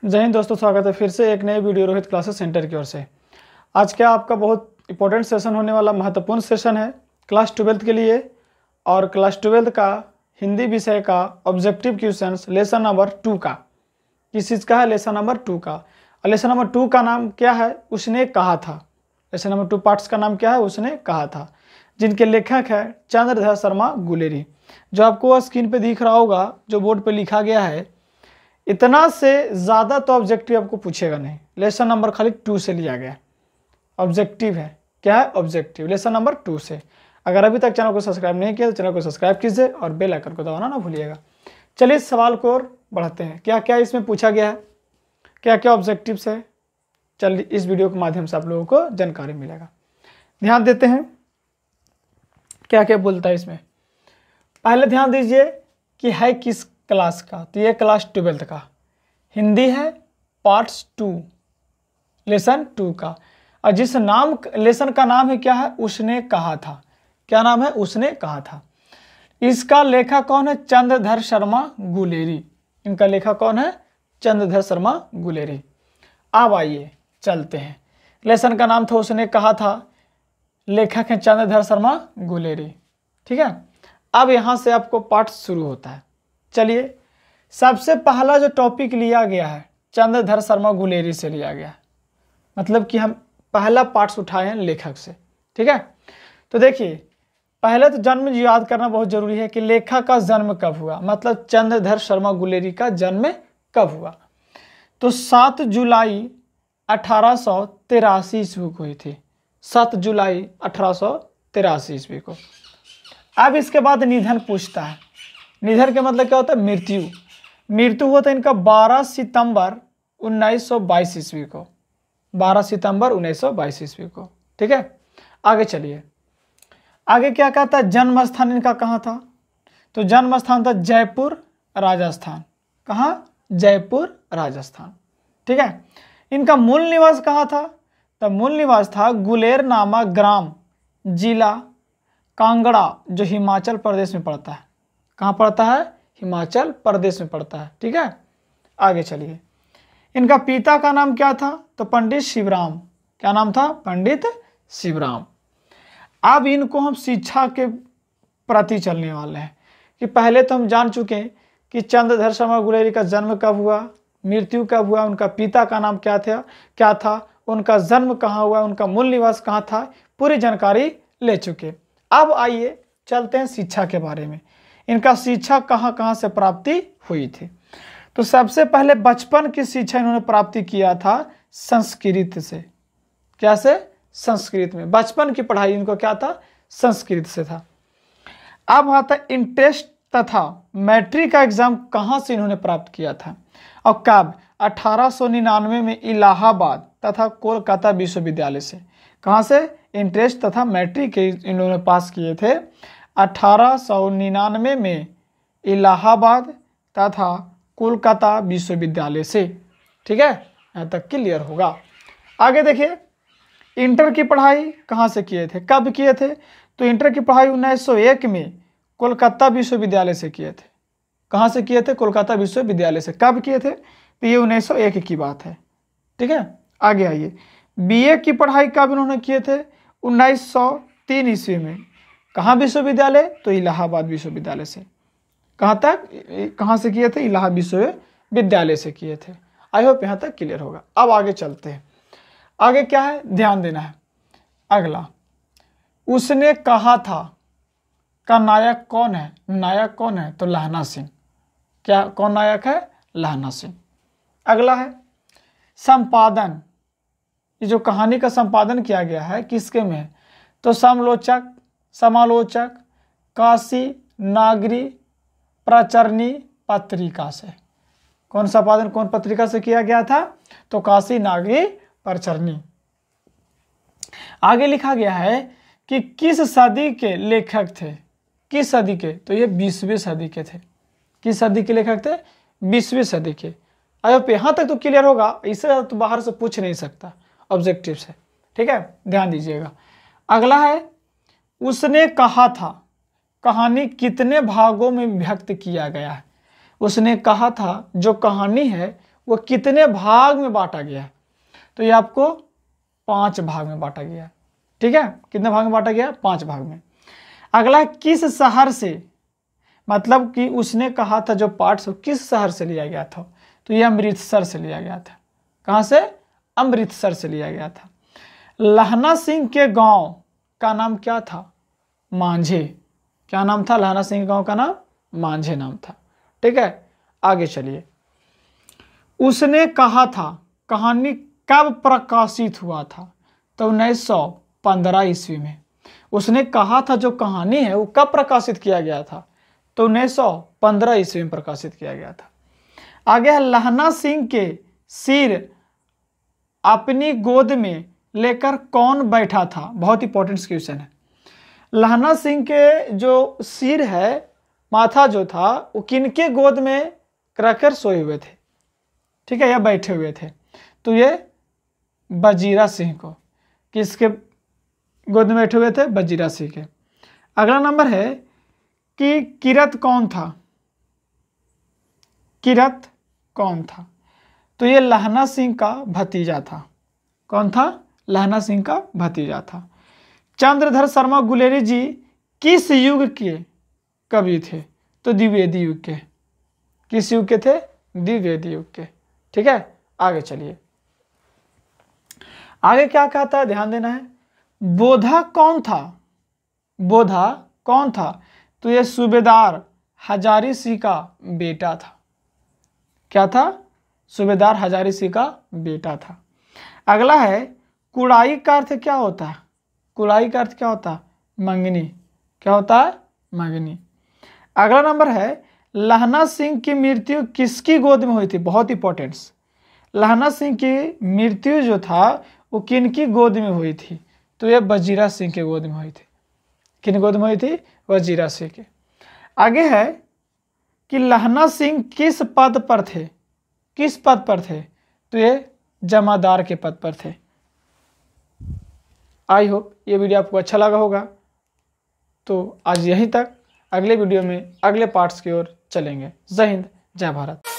जय हिंद दोस्तों, स्वागत है फिर से एक नए वीडियो रोहित क्लासेस सेंटर की ओर से। आज का आपका बहुत इंपॉर्टेंट सेशन होने वाला महत्वपूर्ण सेशन है क्लास 12th के लिए। और क्लास 12th का हिंदी विषय का ऑब्जेक्टिव क्वेश्चंस लेसन नंबर 2 का, किस चीज़ का है? लेसन नंबर 2 का। और लेसन नंबर 2 का नाम क्या है? उसने कहा था। लेसन नंबर 2 पार्ट्स का नाम क्या है? उसने कहा था, जिनके लेखक है चंद्रधर शर्मा गुलेरी। जो आपको स्क्रीन पे दिख रहा होगा, जो बोर्ड पे लिखा गया है, इतना से ज़्यादा तो ऑब्जेक्टिव आपको पूछेगा नहीं। लेसन नंबर खाली 2 से लिया गया ऑब्जेक्टिव है। क्या है? ऑब्जेक्टिव लेसन नंबर 2 से। अगर अभी तक चैनल को सब्सक्राइब नहीं किया तो चैनल को सब्सक्राइब कीजिए और बेल आइकन को दबाना ना भूलिएगा। चलिए इस सवाल को और बढ़ाते हैं। क्या क्या इसमें पूछा गया है, क्या क्या ऑब्जेक्टिव्स है, चलिए इस वीडियो के माध्यम से आप लोगों को जानकारी मिलेगा। ध्यान देते हैं क्या क्या बोलता है इसमें। पहले ध्यान दीजिए कि है किस क्लास का, तो ये क्लास 12th का हिंदी है, पार्ट्स 2 लेसन 2 का। और जिस नाम लेसन का नाम है क्या है? उसने कहा था। क्या नाम है? उसने कहा था। इसका लेखक कौन है? चंद्रधर शर्मा गुलेरी। इनका लेखक कौन है? चंद्रधर शर्मा गुलेरी। अब आइए चलते हैं। लेसन का नाम था उसने कहा था, लेखक है चंद्रधर शर्मा गुलेरी। ठीक है, अब यहाँ से आपको पाठ शुरू होता है। चलिए, सबसे पहला जो टॉपिक लिया गया है चंद्रधर शर्मा गुलेरी से लिया गया है, मतलब कि हम पहला पार्ट्स उठाए हैं लेखक से। ठीक है, तो देखिए पहले तो जन्म याद करना बहुत जरूरी है कि लेखक का जन्म कब हुआ, मतलब चंद्रधर शर्मा गुलेरी का जन्म कब हुआ। तो 7 जुलाई 1883 ईस्वी को हुई थी। 7 जुलाई 1883 ईस्वी को। अब इसके बाद निधन पूछता है। निधन का मतलब क्या होता है? मृत्यु। मृत्यु होता है इनका 12 सितंबर 1922 ईस्वी को। 12 सितंबर 1922 ईस्वी को। ठीक है, आगे चलिए। आगे क्या कहता है? जन्म स्थान इनका कहाँ था? तो जन्म स्थान था जयपुर राजस्थान। कहाँ? जयपुर राजस्थान। ठीक है, इनका मूल निवास कहाँ था? तो मूल निवास था गुलेर नामक ग्राम, जिला कांगड़ा, जो हिमाचल प्रदेश में पड़ता है। कहाँ पड़ता है? हिमाचल प्रदेश में पड़ता है। ठीक है, आगे चलिए। इनका पिता का नाम क्या था? तो पंडित शिवराम। क्या नाम था? पंडित शिवराम। अब इनको हम शिक्षा के प्रति चलने वाले हैं कि पहले तो हम जान चुके हैं कि चंद्रधर शर्मा गुलेरी का जन्म कब हुआ, मृत्यु कब हुआ, उनका पिता का नाम क्या था, उनका जन्म कहाँ हुआ, उनका मूल निवास कहाँ था, पूरी जानकारी ले चुके। अब आइए चलते हैं शिक्षा के बारे में। इनका शिक्षा कहाँ कहाँ से प्राप्ति हुई थी? तो सबसे पहले बचपन की शिक्षा इन्होंने प्राप्ति किया था संस्कृत से। क्या से? संस्कृत में। बचपन की पढ़ाई इनको क्या था? संस्कृत से था। अब आता है इंट्रेंस तथा मैट्रिक का एग्जाम कहाँ से इन्होंने प्राप्त किया था और कब? 1899 में इलाहाबाद तथा कोलकाता विश्वविद्यालय से। कहाँ से? इंट्रेंस तथा मैट्रिक इन्होंने पास किए थे 1899 में इलाहाबाद तथा कोलकाता विश्वविद्यालय से। ठीक है, यहाँ तक क्लियर होगा। आगे देखिए, इंटर की पढ़ाई कहाँ से किए थे, कब किए थे? तो इंटर की पढ़ाई 1901 में कोलकाता विश्वविद्यालय से किए थे। कहाँ से किए थे? कोलकाता विश्वविद्यालय से। कब किए थे? तो ये 1901 की बात है। ठीक है, आगे आइए। बीए की पढ़ाई कब इन्होंने किए थे? 1903 ईस्वी में। कहाँ विश्वविद्यालय? तो इलाहाबाद विश्वविद्यालय से। कहाँ तक? कहाँ से किए थे? इलाहाबाद विश्वविद्यालय से किए थे। आई होप यहाँ तक क्लियर होगा। अब आगे चलते हैं। आगे क्या है? ध्यान देना है। अगला, उसने कहा था का नायक कौन है? नायक कौन है? तो लहना सिंह। क्या कौन नायक है? लहना सिंह। अगला है संपादन। ये जो कहानी का संपादन किया गया है किसके में है? तो समालोचक काशी नागरी प्रचरनी पत्रिका से। कौन संपादन कौन पत्रिका से किया गया था? तो काशी नागरी प्रचरनी। आगे लिखा गया है कि किस सदी के लेखक थे? किस सदी के? तो ये 20वीं सदी के थे। किस सदी के लेखक थे? 20वीं सदी के। अब यहाँ तक तो क्लियर होगा, इससे तो बाहर से पूछ नहीं सकता ऑब्जेक्टिव से। ठीक है, ध्यान दीजिएगा। अगला है उसने कहा था। कहानी कितने भागों में व्यक्त किया गया है? उसने कहा था जो कहानी है वो कितने भाग में बांटा गया है? तो ये आपको 5 भाग में बांटा गया है। ठीक है, कितने भाग में बांटा गया? 5 भाग में। अगला, किस शहर से, मतलब कि उसने कहा था जो पार्ट्स किस शहर से लिया गया था? तो ये अमृतसर से लिया गया था। कहाँ से? अमृतसर से लिया गया था। लहना सिंह के गांव का नाम क्या था? मांझे। क्या नाम था? लहना सिंह गांव का नाम मांझे नाम था। ठीक है, आगे चलिए। उसने कहा था कहानी कब प्रकाशित हुआ था? तो 1915 ईस्वी में। उसने कहा था जो कहानी है वो कब प्रकाशित किया गया था? तो 1915 ईस्वी में प्रकाशित किया गया था। आगे है, लहना सिंह के सिर अपनी गोद में लेकर कौन बैठा था? बहुत इंपॉर्टेंट क्वेश्चन है। लहना सिंह के जो सिर है, माथा जो था, वो किनके गोद में रखकर सोए हुए थे? ठीक है, या बैठे हुए थे? तो ये वजीरा सिंह को, किसके गोद में बैठे हुए थे? वजीरा सिंह के। अगला नंबर है कि किरत कौन था? किरत कौन था? तो ये लहना सिंह का भतीजा था। कौन था? लहना सिंह का भतीजा था। चंद्रधर शर्मा गुलेरी जी किस युग के कवि थे? तो द्विवेदी युग के। किस युग के थे? द्विवेदी युग के। ठीक है, आगे चलिए। आगे क्या कहता है, ध्यान देना है। बोधा कौन था? बोधा कौन था? तो ये सूबेदार हजारी सिंह का बेटा था। क्या था? सूबेदार हजारी सिंह का बेटा था। अगला है, कुड़ाई का अर्थ क्या होता है? कुड़ाई का अर्थ क्या होता है? मंगनी। क्या होता है? मंगनी। अगला नंबर है, लहना सिंह की मृत्यु किसकी गोद में हुई थी? बहुत इंपॉर्टेंट। लहना सिंह की मृत्यु जो था वो किनकी गोद में हुई थी? तो यह वजीरा सिंह के गोद में हुई थी। किन गोद में हुई थी? वजीरा सिंह के। आगे है कि लहना सिंह किस पद पर थे? किस पद पर थे? तो ये जमादार के पद पर थे। आई होप ये वीडियो आपको अच्छा लगा होगा। तो आज यहीं तक, अगले वीडियो में अगले पार्ट्स की ओर चलेंगे। जय हिंद, जय भारत।